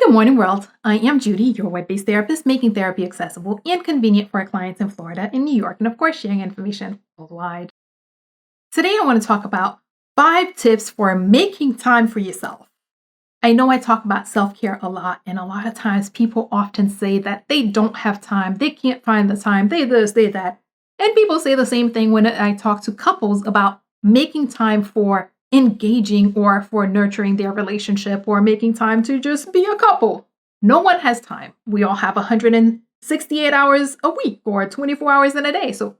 Good morning, world. I am Judy, your web-based therapist, making therapy accessible and convenient for our clients in Florida and New York, and of course, sharing information worldwide. Today, I want to talk about 5 tips for making time for yourself. I know I talk about self-care a lot, and a lot of times people often say that they don't have time, they can't find the time, they this, they that. And people say the same thing when I talk to couples about making time for engaging or for nurturing their relationship or making time to just be a couple. No one has time. We all have 168 hours a week or 24 hours in a day. So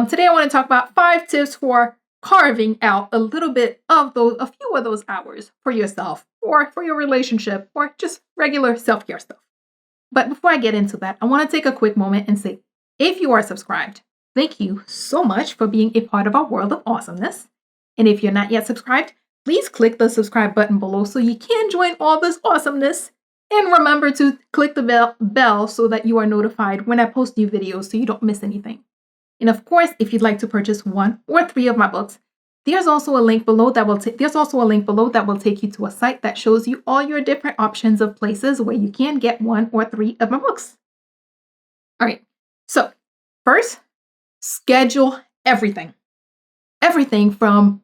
today I want to talk about 5 tips for carving out a little bit of a few of those hours for yourself or for your relationship or just regular self-care stuff. But before I get into that, I want to take a quick moment and say, if you are subscribed, thank you so much for being a part of our world of awesomeness. And if you're not yet subscribed, please click the subscribe button below so you can join all this awesomeness. And remember to click the bell so that you are notified when I post new videos so you don't miss anything. And of course, if you'd like to purchase 1 or 3 of my books, there's also a link below that will take you to a site that shows you all your different options of places where you can get 1 or 3 of my books. All right. So first, schedule everything. Everything from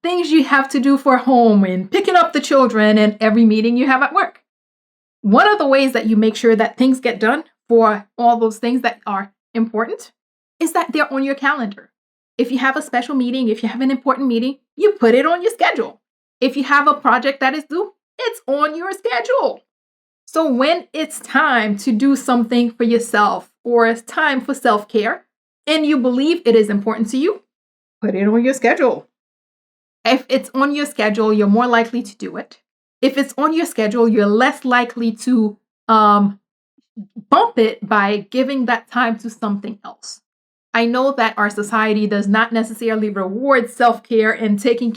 things you have to do for home and picking up the children and every meeting you have at work. One of the ways that you make sure that things get done for all those things that are important is that they're on your calendar. If you have a special meeting, if you have an important meeting, you put it on your schedule. If you have a project that is due, it's on your schedule. So when it's time to do something for yourself or it's time for self-care and you believe it is important to you, put it on your schedule. If it's on your schedule, you're more likely to do it. If it's on your schedule, you're less likely to bump it by giving that time to something else. I know that our society does not necessarily reward self-care and taking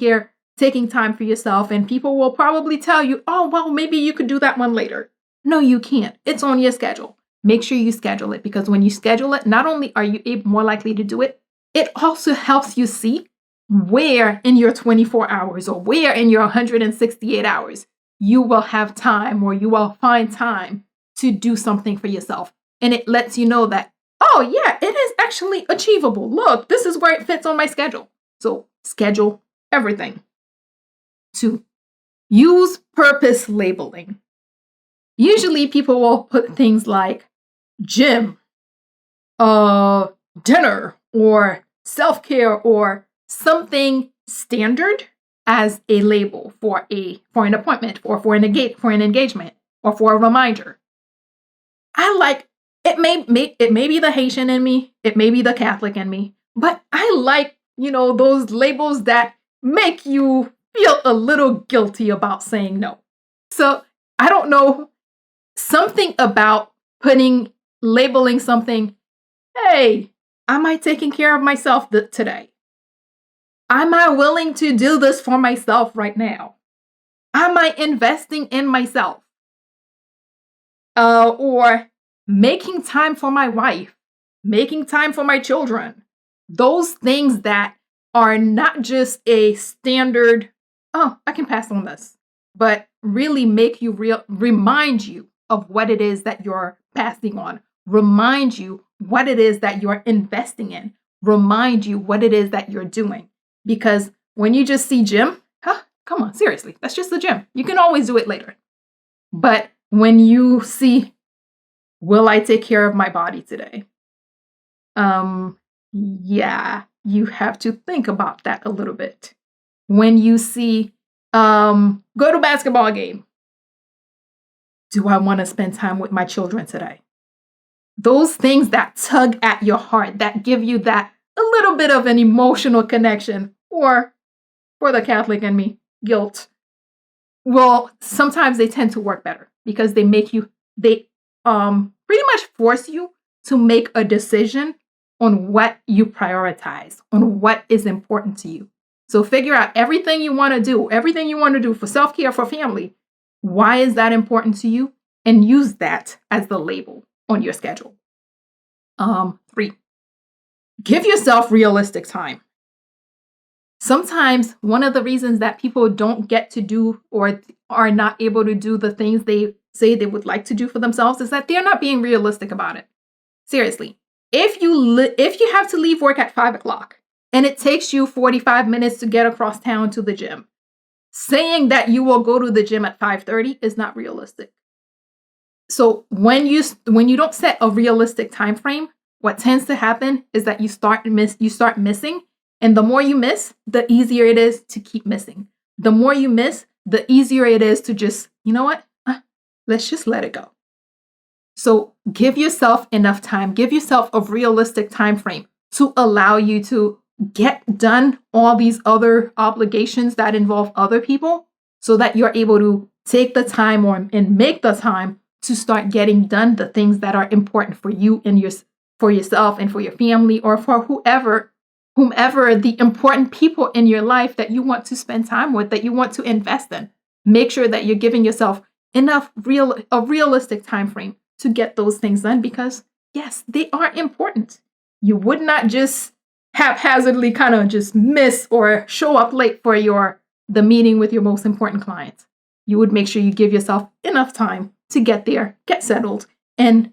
time for yourself, and people will probably tell you, oh, well, maybe you could do that one later. No, you can't. It's on your schedule. Make sure you schedule it, because when you schedule it, not only are you more likely to do it, it also helps you see where in your 24 hours or where in your 168 hours you will have time or you will find time to do something for yourself. And it lets you know that, oh yeah, it is actually achievable. Look, this is where it fits on my schedule. So schedule everything. 2, use purpose labeling. Usually people will put things like gym, dinner, or self-care, or something standard as a label for an appointment or for an engagement or for a reminder. I like it. May be the Haitian in me, it may be the Catholic in me, but I like those labels that make you feel a little guilty about saying no. So I don't know, something about labeling something. Hey, am I taking care of myself today? Am I willing to do this for myself right now? Am I investing in myself? Or making time for my wife, making time for my children. Those things that are not just a standard, oh, I can pass on this, but really make you remind you of what it is that you're passing on. Remind you what it is that you're investing in. Remind you what it is that you're doing. Because when you just see gym, come on, seriously, that's just the gym. You can always do it later. But when you see, will I take care of my body today? Yeah, you have to think about that a little bit. When you see, go to basketball game. Do I want to spend time with my children today? Those things that tug at your heart, that give you that a little bit of an emotional connection, or for the Catholic in me, guilt. Well, sometimes they tend to work better because they pretty much force you to make a decision on what you prioritize, on what is important to you. So figure out everything you want to do for self-care, for family. Why is that important to you? And use that as the label on your schedule. 3, give yourself realistic time. Sometimes one of the reasons that people don't get to do or are not able to do the things they say they would like to do for themselves is that they're not being realistic about it. Seriously, if you have to leave work at 5 o'clock and it takes you 45 minutes to get across town to the gym, saying that you will go to the gym at 5:30 is not realistic. So when you don't set a realistic time frame, what tends to happen is that you start missing, and the more you miss, the easier it is to keep missing. The more you miss, the easier it is to just, you know what? Let's just let it go. So give yourself enough time. Give yourself a realistic time frame to allow you to get done all these other obligations that involve other people so that you're able to take the time and make the time to start getting done the things that are important for you and for yourself and for your family or for whomever the important people in your life that you want to spend time with, that you want to invest in. Make sure that you're giving yourself enough a realistic time frame to get those things done because yes, they are important. You would not just haphazardly kind of just miss or show up late for the meeting with your most important clients. You would make sure you give yourself enough time to get there, get settled, and,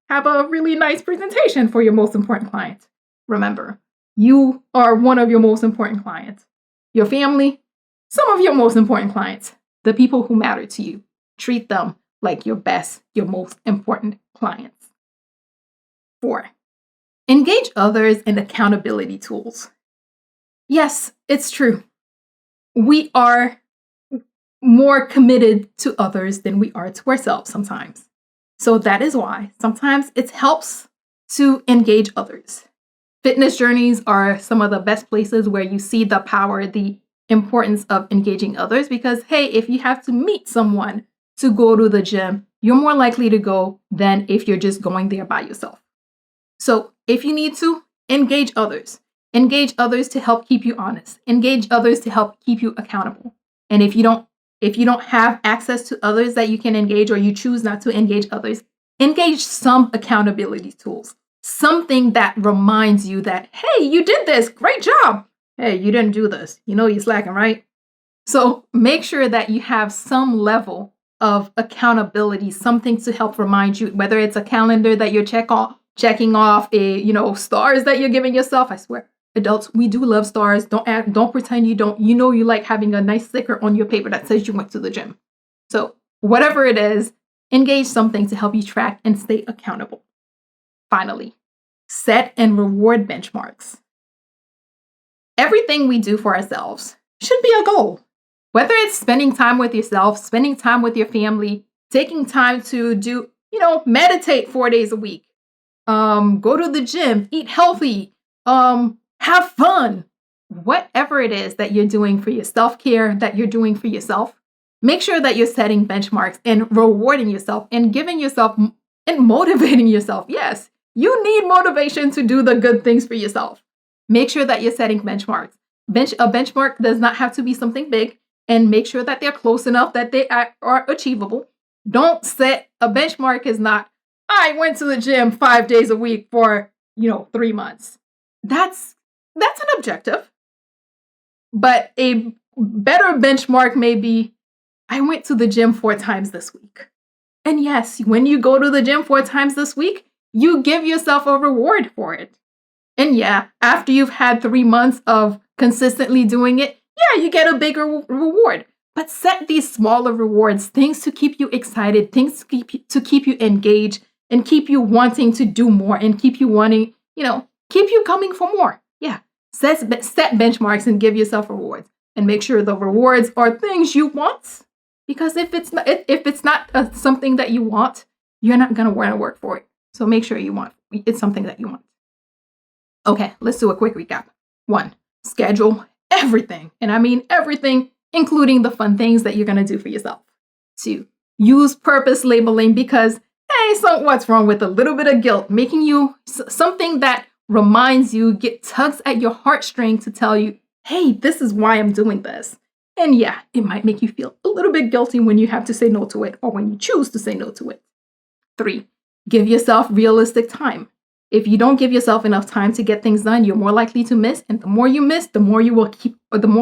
have a really nice presentation for your most important clients. Remember, you are one of your most important clients. Your family, some of your most important clients, the people who matter to you. Treat them like your most important clients. 4, engage others in accountability tools. Yes, it's true. We are more committed to others than we are to ourselves sometimes. So that is why sometimes it helps to engage others. Fitness journeys are some of the best places where you see the power, the importance of engaging others because, hey, if you have to meet someone to go to the gym, you're more likely to go than if you're just going there by yourself. So if you need to, engage others. Engage others to help keep you honest. Engage others to help keep you accountable. And if you don't have access to others that you can engage or you choose not to engage others, engage some accountability tools. Something that reminds you that, hey, you did this. Great job. Hey, you didn't do this. You're slacking, right? So make sure that you have some level of accountability, something to help remind you, whether it's a calendar that you're checking off, stars that you're giving yourself. I swear, adults, we do love stars. Don't pretend you don't. You like having a nice sticker on your paper that says you went to the gym. So whatever it is, engage something to help you track and stay accountable. Finally, set and reward benchmarks. Everything we do for ourselves should be a goal. Whether it's spending time with yourself, spending time with your family, taking time to do, meditate 4 days a week, go to the gym, eat healthy, have fun. Whatever it is that you're doing for your self-care, that you're doing for yourself, make sure that you're setting benchmarks and rewarding yourself and giving yourself and motivating yourself. Yes, you need motivation to do the good things for yourself. Make sure that you're setting benchmarks. A benchmark does not have to be something big, and make sure that they're close enough that they are achievable. Don't set a benchmark is not, I went to the gym 5 days a week for, 3 months. That's an objective. But a better benchmark may be, I went to the gym 4 times this week. And yes, when you go to the gym 4 times this week, you give yourself a reward for it. And yeah, after you've had 3 months of consistently doing it, yeah, you get a bigger reward. But set these smaller rewards, things to keep you excited, things to keep you engaged and keep you wanting to do more and keep you wanting, keep you coming for more. Yeah, set benchmarks and give yourself rewards and make sure the rewards are things you want. Because if it's not something that you want, you're not going to want to work for it. So make sure it's something that you want. Okay, let's do a quick recap. 1, schedule everything. And I mean everything, including the fun things that you're going to do for yourself. 2, use purpose labeling because, hey, so what's wrong with a little bit of guilt? Making you something that reminds you, tugs at your heartstring to tell you, hey, this is why I'm doing this. And yeah, it might make you feel a little bit guilty when you have to say no to it or when you choose to say no to it. 3, give yourself realistic time. If you don't give yourself enough time to get things done, you're more likely to miss. And the more you miss, the more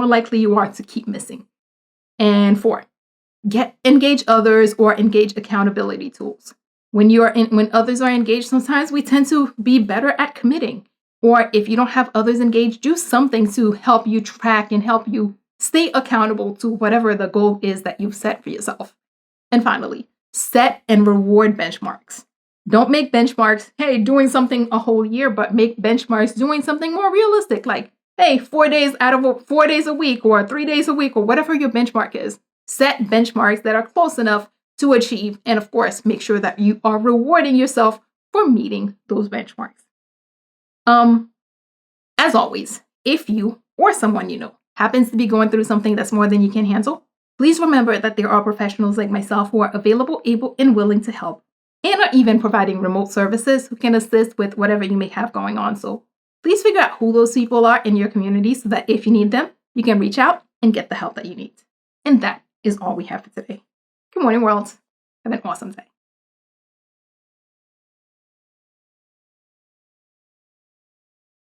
likely you are to keep missing. And 4, engage others or engage accountability tools. When others are engaged, sometimes we tend to be better at committing. Or if you don't have others engaged, do something to help you track and help you stay accountable to whatever the goal is that you've set for yourself. And finally, set and reward benchmarks. Don't make benchmarks, hey, doing something a whole year, but make benchmarks doing something more realistic, like, hey, 4 days out of 4 days a week or 3 days a week or whatever your benchmark is. Set benchmarks that are close enough to achieve. And of course, make sure that you are rewarding yourself for meeting those benchmarks. As always, if you or someone you know happens to be going through something that's more than you can handle, please remember that there are professionals like myself who are available, able, and willing to help, and are even providing remote services who can assist with whatever you may have going on. So please figure out who those people are in your community so that if you need them, you can reach out and get the help that you need. And that is all we have for today. Good morning, world. Have an awesome day.